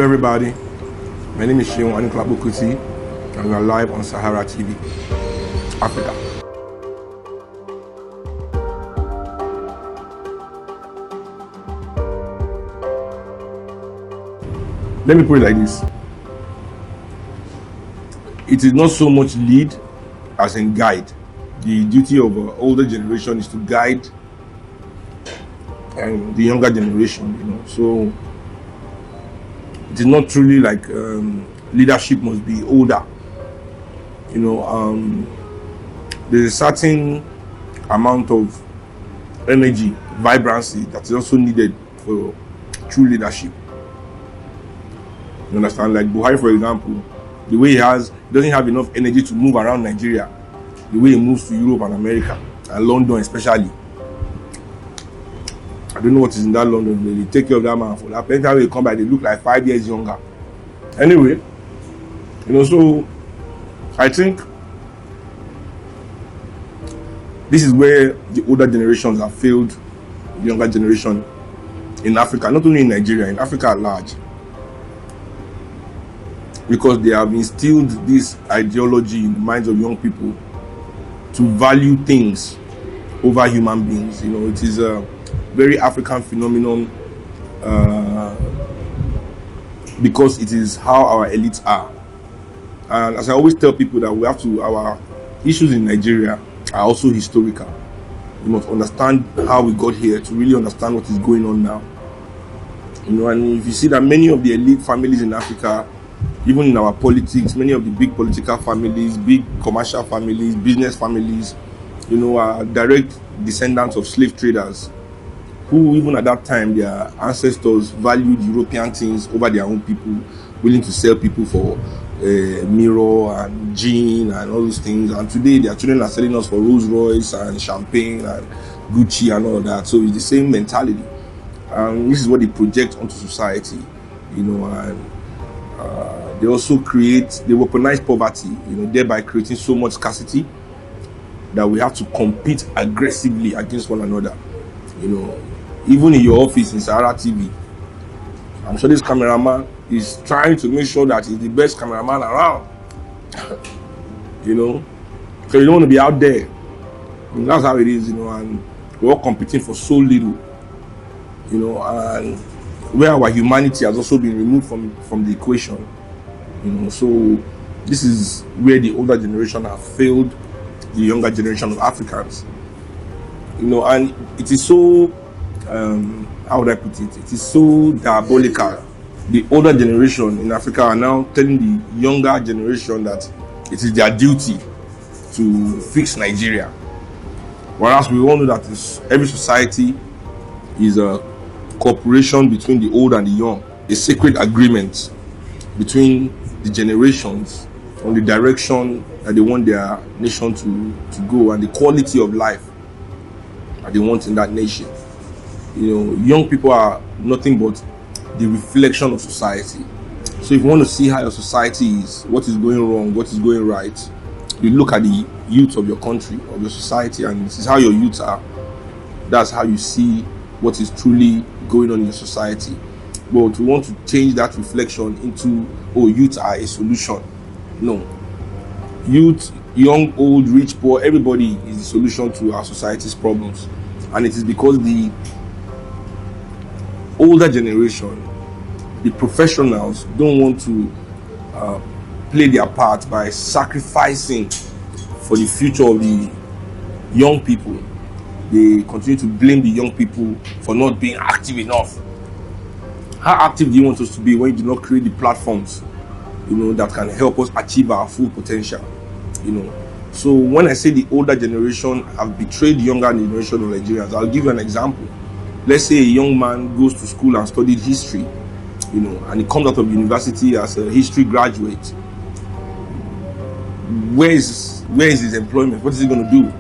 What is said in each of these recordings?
Hello everybody, my name is Seun Kuti and we are live on Sahara TV, Africa. Let me put it like this. It is not so much lead as in guide. The duty of older generation is to guide the younger generation, so it is not truly like leadership must be older. There's a certain amount of energy, vibrancy that is also needed for true leadership. You understand? Like Buhari, for example, the way he doesn't have enough energy to move around Nigeria, the way he moves to Europe and America and London especially. I don't know what is in that London. They take care of that man for that. Plenty time they come back, they look like 5 years younger. Anyway, so I think this is where the older generations have failed the younger generation in Africa, not only in Nigeria, in Africa at large. Because they have instilled this ideology in the minds of young people to value things over human beings. It is a very African phenomenon because it is how our elites are. And as I always tell people that our issues in Nigeria are also historical. We must understand how we got here to really understand what is going on now. And if you see that many of the elite families in Africa, even in our politics, many of the big political families, big commercial families, business families, are direct descendants of slave traders who, even at that time, their ancestors valued European things over their own people, willing to sell people for mirror and gin and all those things. And today, their children are selling us for Rolls Royce and champagne and Gucci and all that. So it's the same mentality. And this is what they project onto society, and they also they weaponize poverty, thereby creating so much scarcity that we have to compete aggressively against one another. Even in your office in Sahara TV, I'm sure this cameraman is trying to make sure that he's the best cameraman around. So you don't want to be out there. And that's how it is, and we're all competing for so little, and where our humanity has also been removed from the equation. So this is where the older generation have failed the younger generation of Africans. And it is so how would I put it? It is so diabolical. The older generation in Africa are now telling the younger generation that it is their duty to fix Nigeria. Whereas we all know that every society is a cooperation between the old and the young, a sacred agreement between the generations on the direction that they want their nation to go and the quality of life that they want in that nation. Young people are nothing but the reflection of society. So if you want to see how your society is, what is going wrong, what is going right, you look at the youth of your country, of your society, and this is how your youth are. That's how you see what is truly going on in your society. But we want to change that reflection into, youth are a solution. No. Youth, young, old, rich, poor, everybody is the solution to our society's problems. And it is because the older generation, the professionals, don't want to play their part by sacrificing for the future of the young people. They continue to blame the young people for not being active enough. How active do you want us to be when you do not create the platforms, that can help us achieve our full potential? So when I say the older generation have betrayed the younger generation of Nigerians, I'll give you an example. Let's say a young man goes to school and studied history, and he comes out of university as a history graduate. Where is his employment? What is he going to do?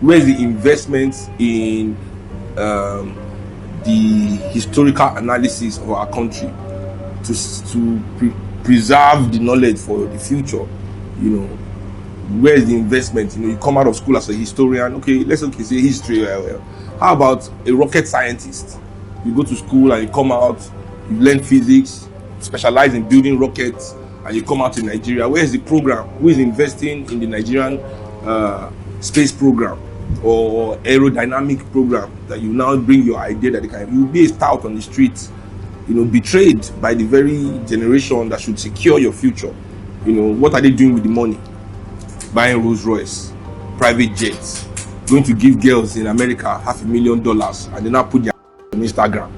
Where is the investment in the historical analysis of our country to preserve the knowledge for the future? Where is the investment? You come out of school as a historian. Okay, let's say history. How about a rocket scientist? You go to school and you come out, you learn physics, specialize in building rockets, and you come out in Nigeria. Where is the program? Who is investing in the Nigerian space program or aerodynamic program that you now bring your idea that you'll be a stout on the streets, betrayed by the very generation that should secure your future. What are they doing with the money? Buying Rolls Royce, private jets, going to give girls in America $500,000, and they now put their on Instagram.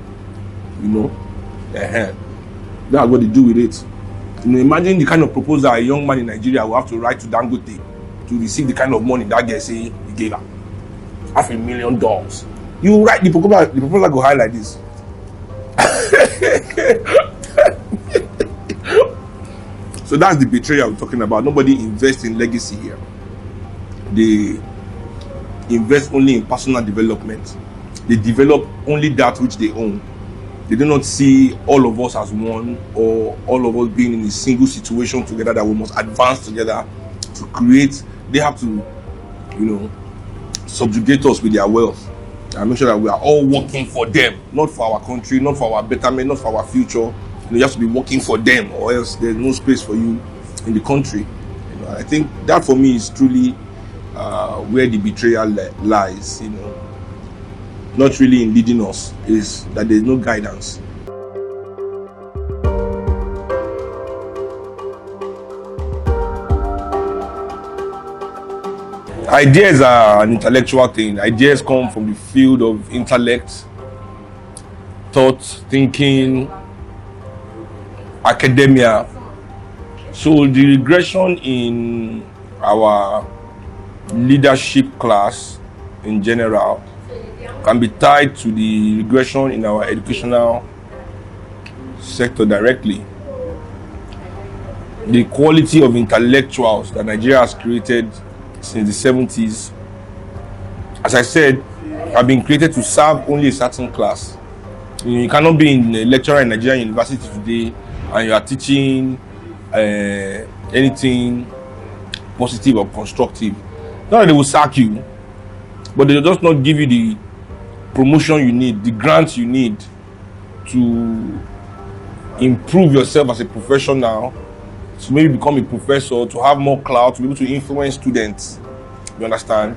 That's what they do with it. Imagine the kind of proposal a young man in Nigeria will have to write to Dangote to receive the kind of money that guy say he gave her. $500,000. You write the proposal go high like this. So that's the betrayal we're talking about. Nobody invests in legacy here. They invest only in personal development. They develop only that which they own. They do not see all of us as one, or all of us being in a single situation together that we must advance together to create. They have to, subjugate us with their wealth and make sure that we are all working for them, not for our country, not for our betterment, not for our future. You have to be working for them, or else there's no space for you in the country. I think that for me is truly where the betrayal lies. Not really in leading us, is that there's no guidance. Ideas are an intellectual thing. Ideas come from the field of intellect, thought, thinking, academia. So the regression in our leadership class in general can be tied to the regression in our educational sector directly. The quality of intellectuals that Nigeria has created since the 70s, as I said, have been created to serve only a certain class. You cannot be in a lecturer in Nigerian university today and you are teaching anything positive or constructive. Not that they will sack you, but they will just not give you the promotion you need, the grants you need to improve yourself as a professional, to maybe become a professor, to have more clout, to be able to influence students. You understand?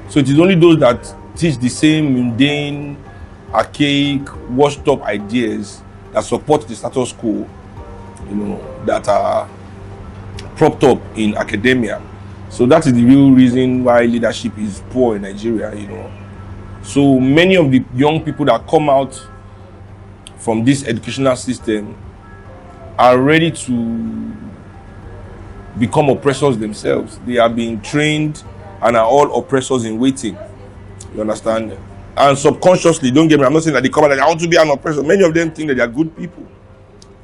So it is only those that teach the same mundane, archaic, washed up ideas that support the status quo, that are propped up in academia. So that is the real reason why leadership is poor in Nigeria, So many of the young people that come out from this educational system are ready to become oppressors themselves. They are being trained and are all oppressors in waiting. You understand? And subconsciously, don't get me, I'm not saying that they come out and I want to be an oppressor. Many of them think that they are good people.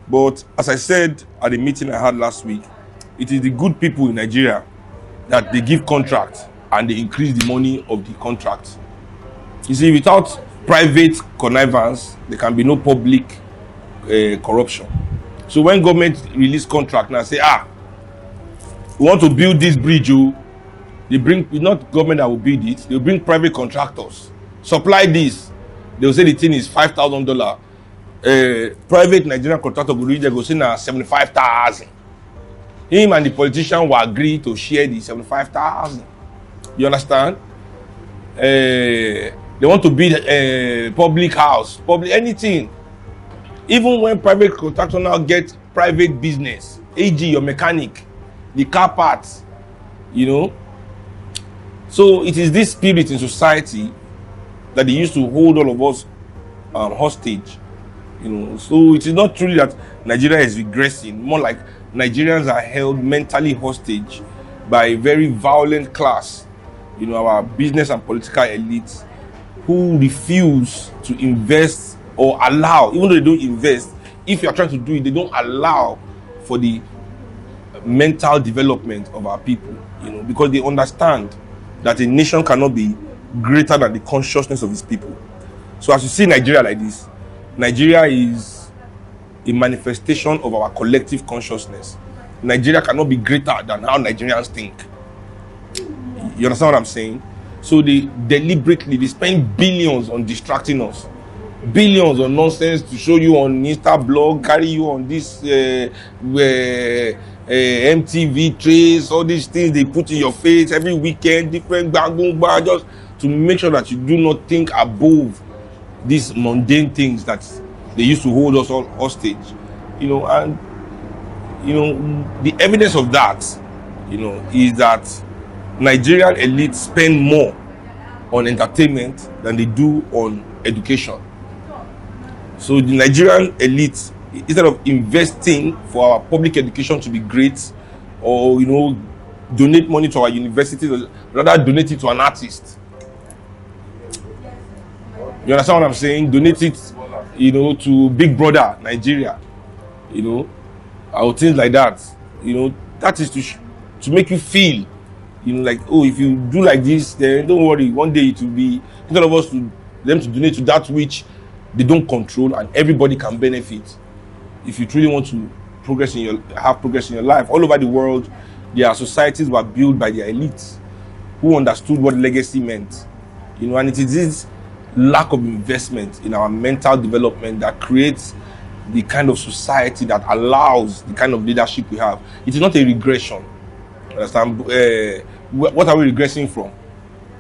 But as I said at the meeting I had last week, it is the good people in Nigeria that they give contracts and they increase the money of the contract. You see, without private connivance, there can be no public corruption. So when government release contract now say, we want to build this bridge, they bring, it's not government that will build it, they'll bring private contractors, supply this, they'll say the thing is $5,000. Private Nigerian contractor will reach there, go say now 75,000. Him and the politician will agree to share the 75,000. You understand? They want to build public house, public anything. Even when private contractor now get private business, AG, your mechanic, the car parts, So it is this spirit in society that they used to hold all of us hostage. So it is not truly that Nigeria is regressing. More like Nigerians are held mentally hostage by a very violent class, our business and political elites, who refuse to invest or allow, even though they don't invest, if you are trying to do it, they don't allow for the mental development of our people, because they understand that a nation cannot be greater than the consciousness of its people. So as you see Nigeria like this, Nigeria is a manifestation of our collective consciousness. Nigeria cannot be greater than how Nigerians think. You understand what I'm saying? So they deliberately, they spend billions on distracting us. billions on nonsense to show you on Insta blog, carry you on this MTV trace, all these things they put in your face every weekend, different bang, just to make sure that you do not think above these mundane things that they used to hold us all hostage, and the evidence of that, is that Nigerian elites spend more on entertainment than they do on education. So the Nigerian elite, instead of investing for our public education to be great, or donate money to our universities, rather donate it to an artist. You understand what I'm saying? Donate it, to Big Brother Nigeria, or things like that. That is to make you feel, like, oh, if you do like this, then don't worry, one day it will be, instead of them to donate to that which they don't control and everybody can benefit. If you truly want to have progress in your life, all over the world, their societies were built by their elites who understood what legacy meant. And it is this lack of investment in our mental development that creates the kind of society that allows the kind of leadership we have. It is not a regression. Understand? What are we regressing from?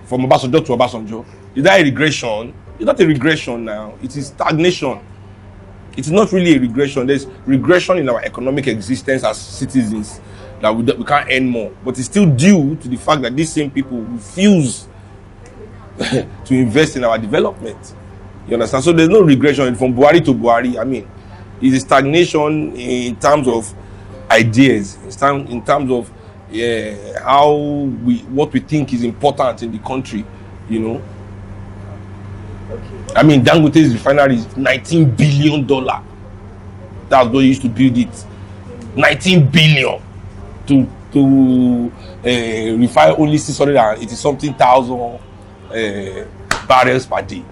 From Obasanjo to Obasanjo? Is that a regression? It's not a regression now. It is stagnation. It's not really a regression. There's regression in our economic existence as citizens, that we can't earn more. But it's still due to the fact that these same people refuse to invest in our development. You understand? So there's no regression from Buhari to Buhari. I mean, it's a stagnation in terms of ideas, in terms of what we think is important in the country. I mean, Dangote's refinery is $19 billion. That's what they used to build it. 19 billion to refine only 680 something thousand barrels per day.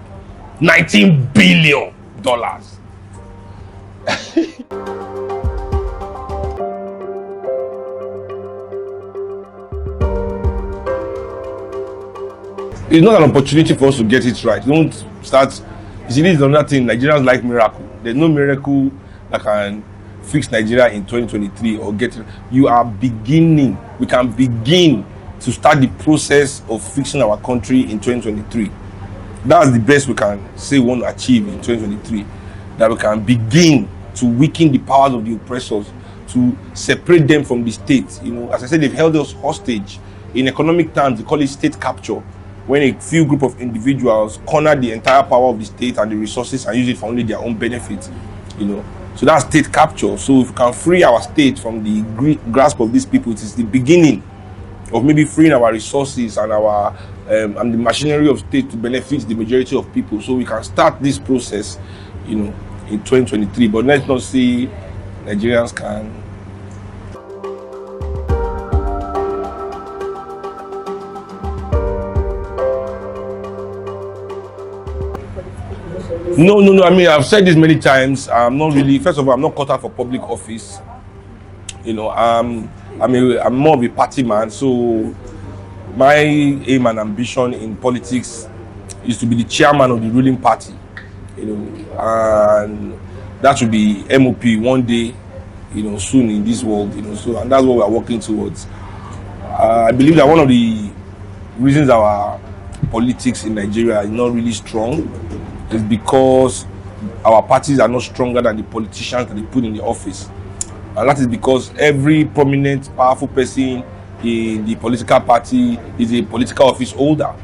$19 billion. It's not an opportunity for us to get it right. Don't start. You see, this is another thing. Nigerians like miracle. There's no miracle that can fix Nigeria in 2023 or get it. You are beginning. We can begin to start the process of fixing our country in 2023. That's the best we can say we want to achieve in 2023. That we can begin to weaken the powers of the oppressors, to separate them from the state. As I said, they've held us hostage. In economic terms, they call it state capture. When a few group of individuals corner the entire power of the state and the resources and use it for only their own benefit, So that's state capture. So if we can free our state from the grasp of these people, it is the beginning of maybe freeing our resources and our and the machinery of state to benefit the majority of people. So we can start this process, in 2023. But let's not say Nigerians can. No. I mean, I've said this many times. I'm not really. First of all, I'm not cut out for public office. I'm more of a party man. So my aim and ambition in politics is to be the chairman of the ruling party. And that should be MOP one day. Soon in this world. So, and that's what we are working towards. I believe that one of the reasons our politics in Nigeria is not really strong is because our parties are not stronger than the politicians that they put in the office. And that is because every prominent, powerful person in the political party is a political office holder.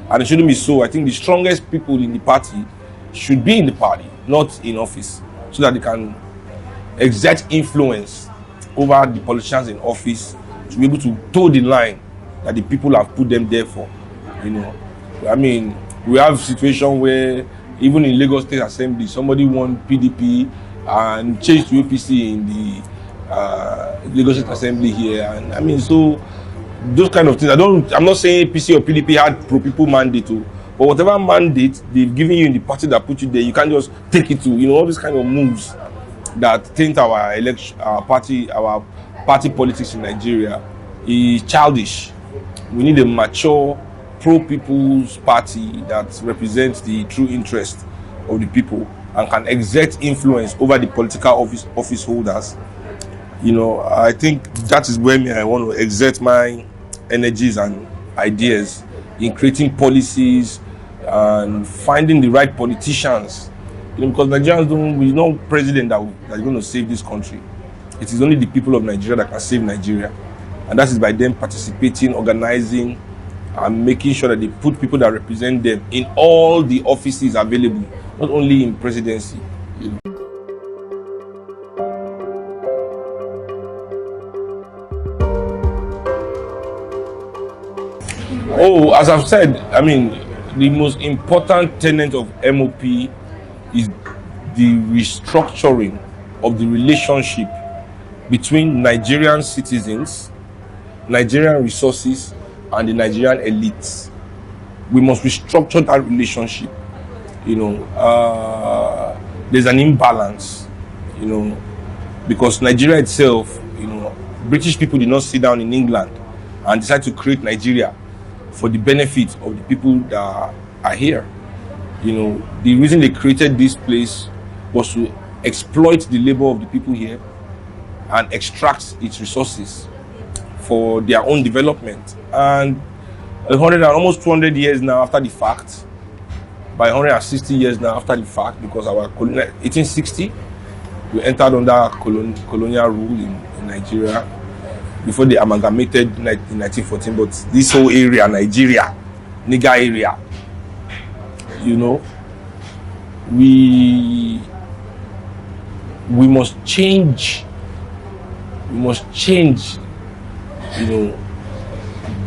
And it shouldn't be so. I think the strongest people in the party should be in the party, not in office, so that they can exert influence over the politicians in office to be able to toe the line that the people have put them there for. I mean, we have a situation where even in Lagos State Assembly, somebody won PDP and changed to APC in the Lagos State Assembly here. And I mean, so those kind of things. I'm not saying APC or PDP had pro-people mandate, but whatever mandate they've given you in the party that put you there, you can't just take it to. All these kind of moves that taint our party politics in Nigeria is childish. We need a mature pro-people's party that represents the true interest of the people and can exert influence over the political office holders, I think that is where I want to exert my energies and ideas in creating policies and finding the right politicians. Because Nigerians we no president that is going to save this country. It is only the people of Nigeria that can save Nigeria, and that is by them participating, organizing, and making sure that they put people that represent them in all the offices available, not only in presidency. Oh, as I've said, the most important tenet of MOP is the restructuring of the relationship between Nigerian citizens, Nigerian resources, and the Nigerian elites. We must restructure that relationship. There's an imbalance, because Nigeria itself, British people did not sit down in England and decide to create Nigeria for the benefit of the people that are here. The reason they created this place was to exploit the labor of the people here and extract its resources for their own development. And 100 and almost 200 years now after the fact, by 160 years now after the fact, because our 1860, we entered under colonial rule in Nigeria before they amalgamated in 1914. But this whole area, Nigeria, Niger area, we must change. We must change,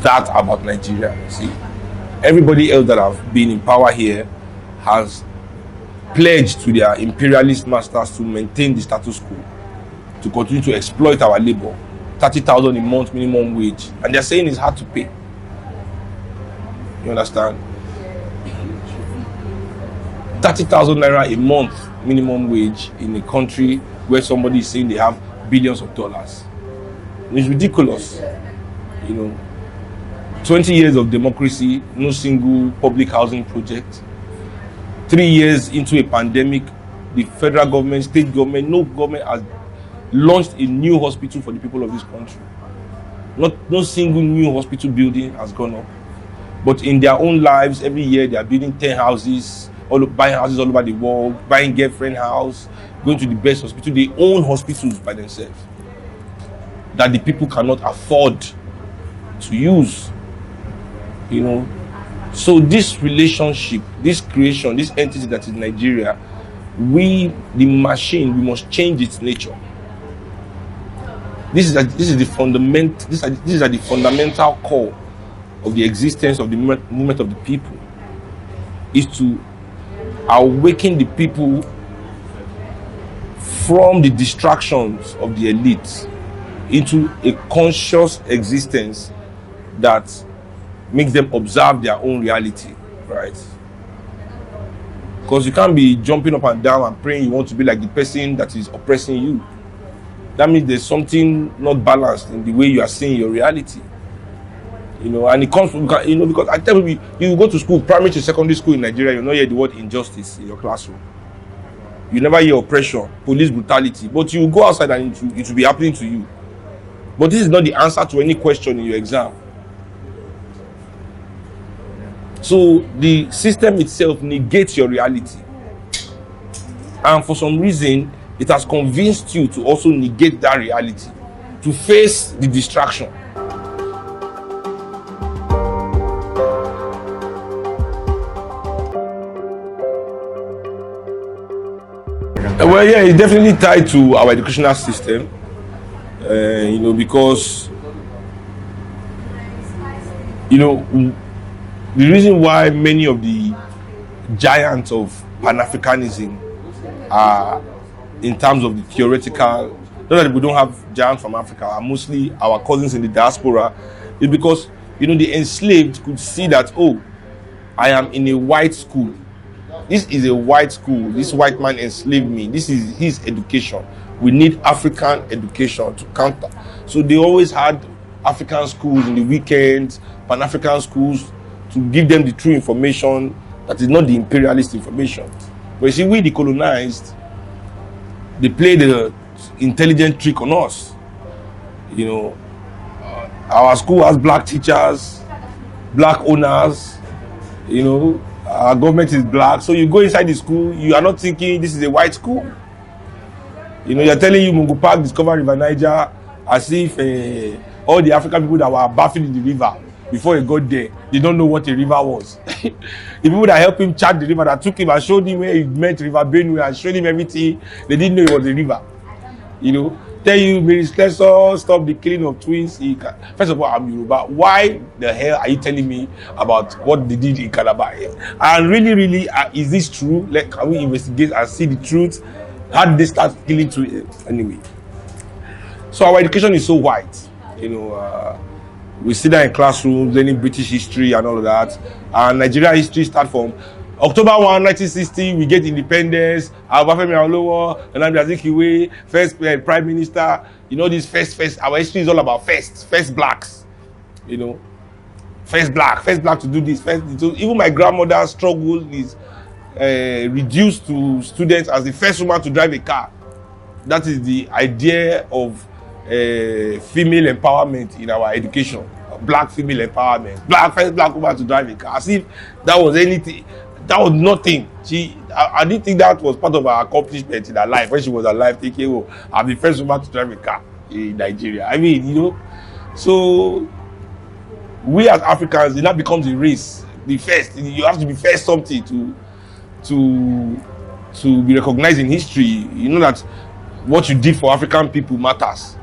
that about Nigeria. See, everybody else that have been in power here has pledged to their imperialist masters to maintain the status quo, to continue to exploit our labor. 30,000 a month minimum wage, and they're saying it's hard to pay. You understand? 30,000 naira a month minimum wage in a country where somebody is saying they have billions of dollars. It's ridiculous. 20 years of democracy, no single public housing project. 3 years into a pandemic, the federal government, state government, no government has launched a new hospital for the people of this country. No single new hospital building has gone up. But in their own lives, every year they are building 10 houses, buying houses all over the world, buying girlfriend house, going to the best hospital. They own hospitals by themselves that the people cannot afford to use. So this relationship, this creation, this entity that is Nigeria, the machine, we must change its nature. These are the fundamental core of the existence of the movement of the people, is to awaken the people from the distractions of the elites into a conscious existence that makes them observe their own reality, right? Because you can't be jumping up and down and praying you want to be like the person that is oppressing you. That means there's something not balanced in the way you are seeing your reality. And it comes from, because I tell you, you go to school, primary to secondary school in Nigeria, you not hear the word injustice in your classroom. You never hear oppression, police brutality, but you go outside and it will be happening to you. But this is not the answer to any question in your exam. So the system itself negates your reality. And for some reason, it has convinced you to also negate that reality, to face the distraction. Well, yeah, it's definitely tied to our educational system, because, the reason why many of the giants of Pan-Africanism are, in terms of the theoretical, not that we don't have giants from Africa, are mostly our cousins in the diaspora, is because, the enslaved could see that, I am in a white school. This is a white school. This white man enslaved me. This is his education. We need African education to counter. So they always had African schools in the weekends, Pan-African schools, to give them the true information that is not the imperialist information. But you see, we the colonized, they played the intelligent trick on us. You know, our school has black teachers, black owners. You know, our government is black. So you go inside the school, you are not thinking this is a white school. You know, you're telling you Mungu Park discovered River Niger as if all the African people that were bathing in the river before he got there, they don't know what a river was. The people that helped him chart the river, that took him and showed him where he met River Benue and showed him everything, they didn't know it was a river. You know, tell you, Minister, stop the killing of twins. First of all, I'm Yoruba. Why the hell are you telling me about what they did in Calabar? And really, is this true? Like, can we investigate and see the truth? How did they start killing twins? Anyway, so our education is so white. You know, we sit there in classrooms learning British history and all of that. And Nigeria history starts from October 1, 1960, we get independence. Obafemi Awolowo, Nnamdi Azikiwe, first prime minister. You know, this first. Our history is all about first blacks. You know, first black to do this. So even my grandmother's struggle is reduced to students as the first woman to drive a car. That is the idea of female empowerment in our education. Black female empowerment. First black woman to drive a car. As if that was anything. That was nothing. I didn't think that was part of her accomplishment in her life. When she was alive, thinking, oh, I'm the first woman to drive a car in Nigeria. I mean, you know, so we as Africans, it now becomes a race. The first, you have to be first something to be recognized in history. You know that what you did for African people matters.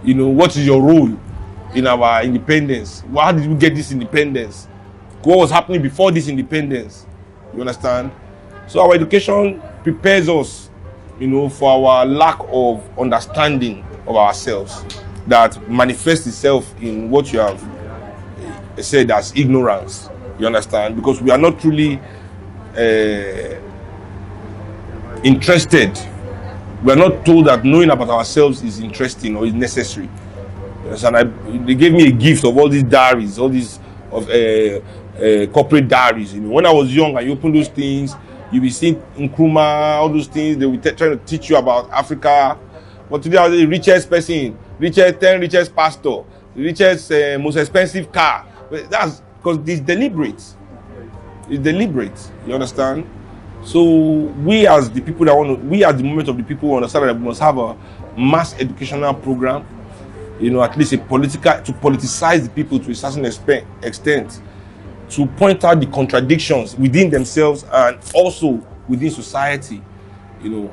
You know, what is your role in our independence? How did we get this independence? What was happening before this independence? You understand? So our education prepares us, you know, for our lack of understanding of ourselves that manifests itself in what you have said as ignorance. You understand? Because we are not truly interested. We are not told that knowing about ourselves is interesting or is necessary. You understand? They gave me a gift of all these diaries, all these of corporate diaries. You know, when I was young and you open those things, you be seeing Nkrumah, all those things. They will trying to teach you about Africa. But today I was the richest person, 10 richest pastor, the richest most expensive car. But that's because it's deliberate. It's deliberate. You understand? So we as the people that we at the moment of the people who understand that we must have a mass educational program. You know, at least to politicize the people to a certain extent, to point out the contradictions within themselves and also within society. You know,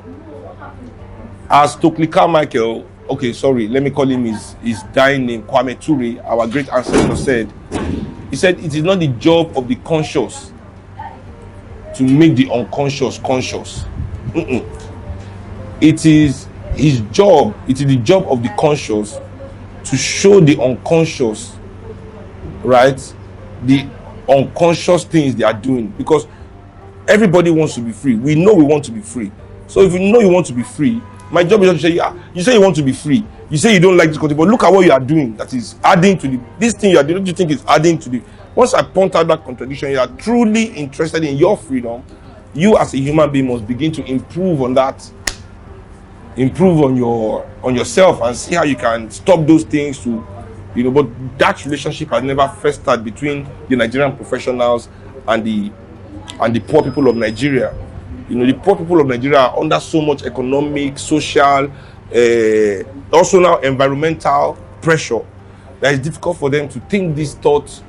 as Stokely Carmichael, okay, sorry, let me call him his dying name, Kwame Ture, our great ancestor said, he said, it is not the job of the conscious to make the unconscious conscious. It is his job, it is the job of the conscious to show the unconscious, right, the unconscious things they are doing, because everybody wants to be free. We know we want to be free. So if you know you want to be free, my job is not to say, yeah, you say you want to be free, you say you don't like this country, but look at what you are doing that is adding to this thing you are doing. Don't you think it's adding to the, once I point out that contradiction, you are truly interested in your freedom, you as a human being must begin to improve on that, improve on yourself and see how you can stop those things to, you know. But that relationship has never first started between the Nigerian professionals and the poor people of Nigeria. You know, the poor people of Nigeria are under so much economic, social, also now environmental pressure that it's difficult for them to think these thoughts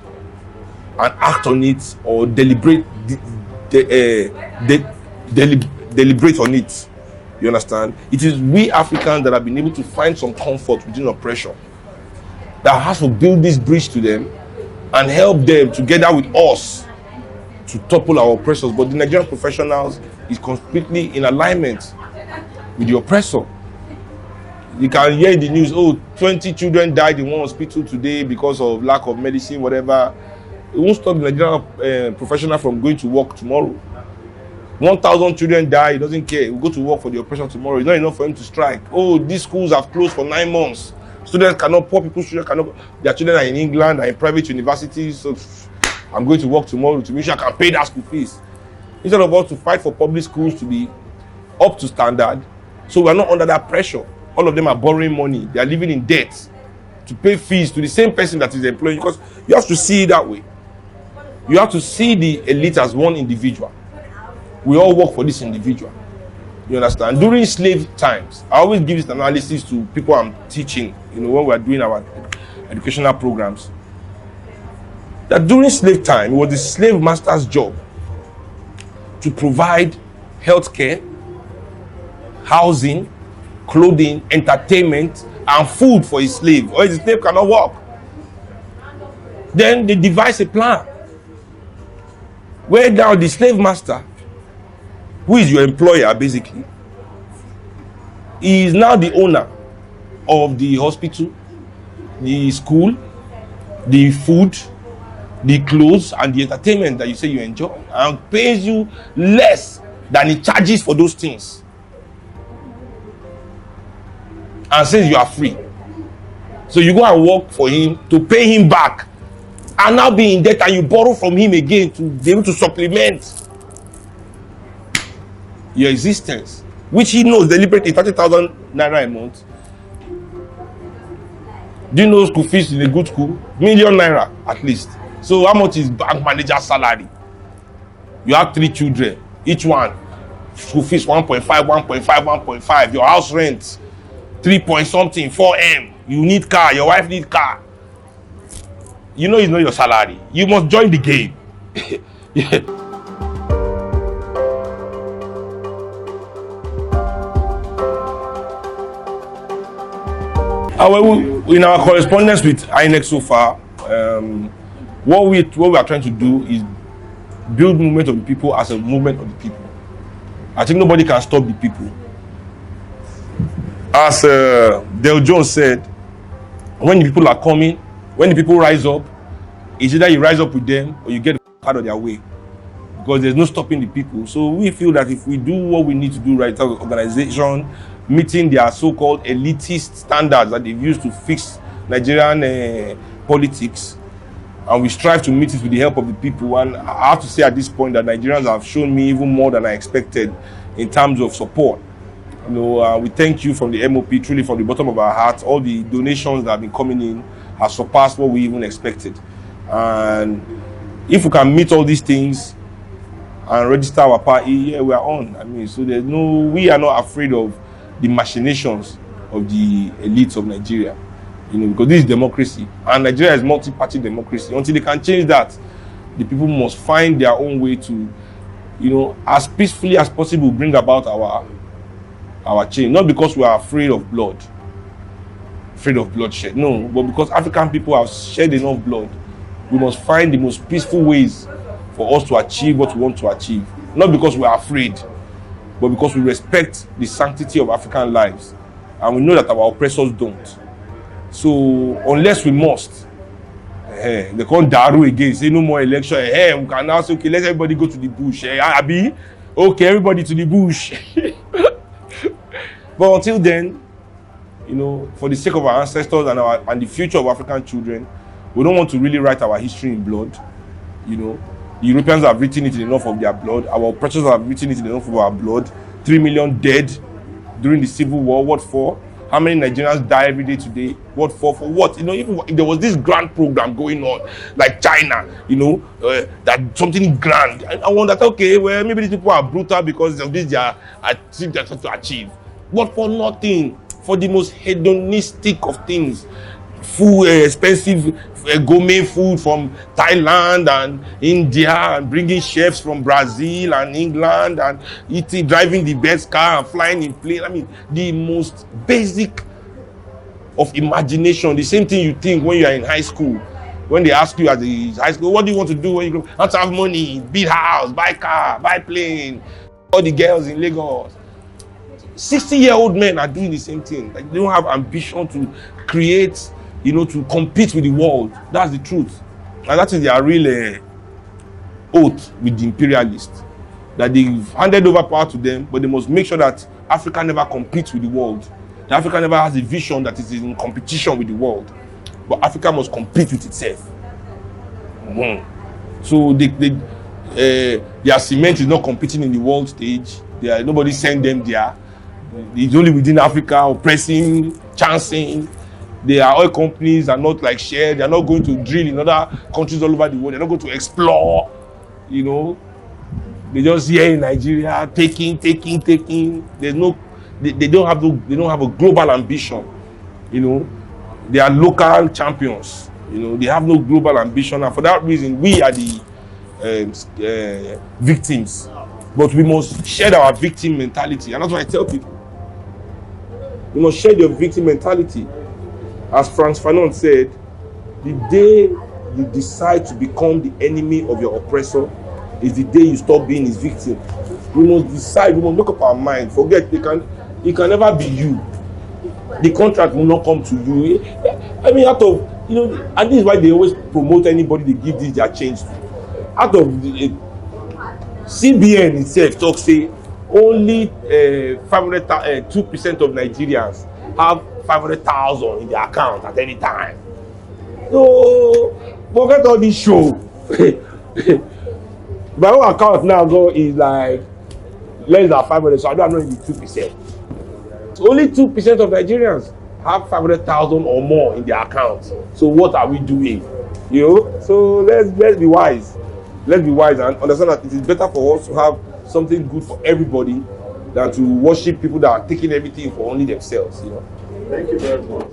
and act on it or deliberate on it. You understand? It is we Africans that have been able to find some comfort within oppression, that has to build this bridge to them and help them together with us to topple our oppressors. But the Nigerian professionals is completely in alignment with the oppressor. You can hear in the news, oh, 20 children died in one hospital today because of lack of medicine, whatever. It won't stop the Nigerian professional from going to work tomorrow. 1,000 children die, he doesn't care. We'll go to work for the oppression tomorrow. It's not enough for him to strike. Oh, these schools have closed for 9 months. Students cannot, poor people's children cannot, their children are in England, are in private universities, so I'm going to work tomorrow to make sure I can pay that school fees. Instead of us to fight for public schools to be up to standard, so we are not under that pressure. All of them are borrowing money. They are living in debt to pay fees to the same person that is employing, because you have to see it that way. You have to see the elite as one individual. We all work for this individual. You understand? During slave times, I always give this analysis to people I'm teaching, when we are doing our educational programs, that during slave time, it was the slave master's job to provide healthcare, housing, clothing, entertainment, and food for his slave, or his slave cannot work. Then they devise a plan where now the slave master, who is your employer basically, he is now the owner of the hospital, the school, the food, the clothes, and the entertainment that you say you enjoy, and pays you less than he charges for those things, and says you are free. So you go and work for him to pay him back, and now be in debt, and you borrow from him again to be able to supplement your existence, which he knows deliberately 30,000 naira a month. Do you know school fees in a good school? Million naira at least. So how much is bank manager's salary? You have 3 children, each one school fees 1.5, 1.5, 1.5. Your house rent 3 point something, 4M. You need car, your wife need car. You know it's not your salary. You must join the game. Yeah. In our correspondence with INEC so far, what we are trying to do is build movement of the people as a movement of the people. I think nobody can stop the people. As Del Jones said, when the people are coming, when the people rise up, it's either you rise up with them or you get out of their way, because there's no stopping the people. So we feel that if we do what we need to do right now, organization, meeting their so-called elitist standards that they've used to fix Nigerian politics, and we strive to meet it with the help of the people. And I have to say at this point that Nigerians have shown me even more than I expected in terms of support. We thank you from the MOP, truly from the bottom of our hearts. All the donations that have been coming in have surpassed what we even expected. And if we can meet all these things and register our party, yeah, we are on. So we are not afraid of the machinations of the elites of Nigeria, because this is democracy, and Nigeria is multi-party democracy. Until they can change that, the people must find their own way to, as peacefully as possible, bring about our change. Not because we are afraid of bloodshed, no, but because African people have shed enough blood. We must find the most peaceful ways for us to achieve what we want to achieve. Not because we are afraid, but because we respect the sanctity of African lives, and we know that our oppressors don't. So unless we must, they can't daru again, say no more election. We can now say, okay, let everybody go to the bush. Abi, okay, everybody to the bush. But until then, for the sake of our ancestors and the future of African children, we don't want to really write our history in blood. The Europeans have written it in enough of their blood. Our oppressors have written it in enough of our blood. 3 million dead during the Civil War. What for? How many Nigerians die every day today? What for? For what? Even if there was this grand program going on, like China, that something grand. I wonder, okay, well, maybe these people are brutal because of this they are trying to achieve. But for nothing. For the most hedonistic of things. Food, expensive gourmet food from Thailand and India, and bringing chefs from Brazil and England, and driving the best car and flying in plane. The most basic of imagination. The same thing you think when you are in high school. When they ask you at the high school, what do you want to do when you grow? I want to have money, build house, buy car, buy plane. All the girls in Lagos. 60-year-old men are doing the same thing. Like, they don't have ambition to create, to compete with the world. That's the truth. And that is their real oath with the imperialists. That they've handed over power to them, but they must make sure that Africa never competes with the world. That Africa never has a vision that is in competition with the world. But Africa must compete with itself. So their cement is not competing in the world stage. Nobody send them there. It's only within Africa, oppressing, chancing. Their oil companies are not like Shell. They are not going to drill in other countries all over the world. They're not going to explore. You know, they just here in Nigeria taking. There's no, they don't have a global ambition. You know, they are local champions. You know, they have no global ambition, and for that reason, we are the victims. But we must shed our victim mentality, and that's what I tell people. You must shed your victim mentality. As Frantz Fanon said, the day you decide to become the enemy of your oppressor is the day you stop being his victim. We must decide, we must make up our mind. Forget, it can never be you. The contract will not come to you. I mean, out of, you know, and this is why they always promote anybody they give this their change to. Out of the CBN itself talks, say only 2% of Nigerians have 500,000 in their account at any time. So forget all this show. My own account now is like less than 500, so I don't know the 2%. So only 2% of Nigerians have 500,000 or more in their accounts. So what are we doing? You know? So let's be wise. Let's be wise and understand that it is better for us to have something good for everybody than to worship people that are taking everything for only themselves. You know? Thank you very much.